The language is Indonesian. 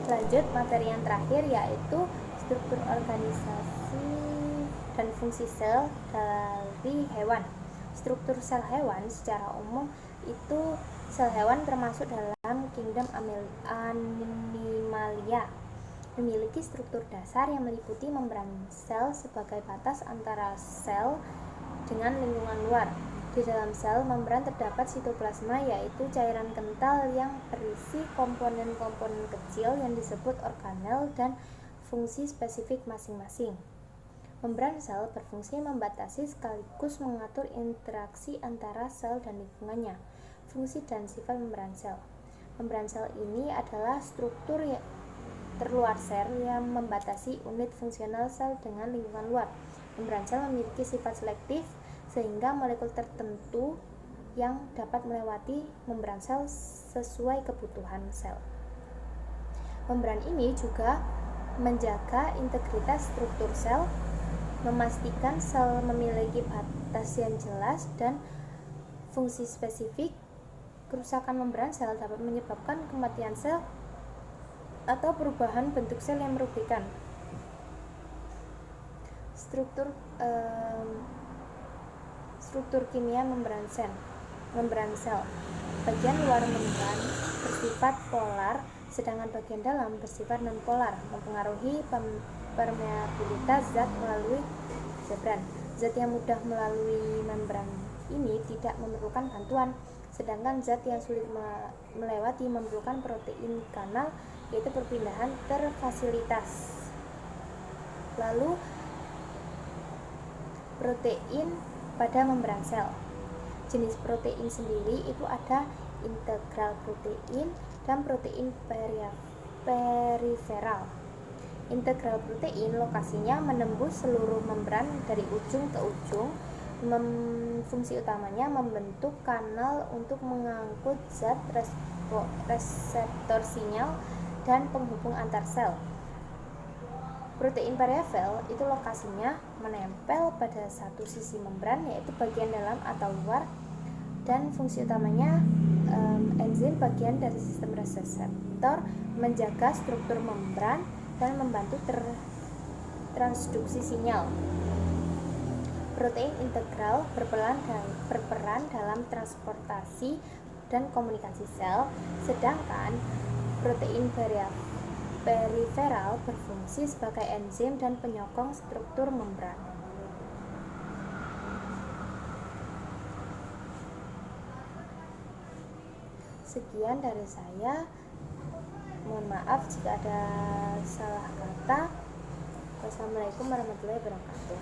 Lanjut materi yang terakhir, yaitu struktur organisasi dan fungsi sel dari hewan. Struktur sel hewan secara umum itu sel hewan termasuk dalam kingdom Animalia, memiliki struktur dasar yang meliputi membran sel sebagai batas antara sel dengan lingkungan luar. Di dalam sel membran terdapat sitoplasma, yaitu cairan kental yang berisi komponen-komponen kecil yang disebut organel dan fungsi spesifik masing-masing. Membran sel berfungsi membatasi sekaligus mengatur interaksi antara sel dan lingkungannya. Fungsi dan sifat membran sel. Membran sel ini adalah struktur terluar sel yang membatasi unit fungsional sel dengan lingkungan luar. Membran sel memiliki sifat selektif sehingga molekul tertentu yang dapat melewati membran sel sesuai kebutuhan sel. Membran ini juga menjaga integritas struktur sel, memastikan sel memiliki batas yang jelas dan fungsi spesifik. Kerusakan membran sel dapat menyebabkan kematian sel atau perubahan bentuk sel yang merugikan. Struktur kimia membran sel. Bagian luar membran bersifat polar, sedangkan bagian dalam bersifat non-polar, mempengaruhi permeabilitas zat melalui membran. Zat yang mudah melalui membran ini tidak memerlukan bantuan, sedangkan zat yang sulit melewati memerlukan protein kanal, yaitu perpindahan terfasilitas. Lalu protein pada membran sel. Jenis protein sendiri itu ada integral protein dan protein periferal. Integral protein lokasinya menembus seluruh membran dari ujung ke ujung. Fungsi utamanya membentuk kanal untuk mengangkut zat reseptor sinyal dan penghubung antar sel. Protein periferal itu lokasinya menempel pada satu sisi membran, yaitu bagian dalam atau luar, dan fungsi utamanya enzim bagian dari sistem reseptor, menjaga struktur membran dan membantu transduksi sinyal. Protein integral berperan dalam transportasi dan komunikasi sel, sedangkan protein periferal berfungsi sebagai enzim dan penyokong struktur membran. Sekian dari saya. Mohon maaf jika ada salah kata. Wassalamualaikum warahmatullahi wabarakatuh.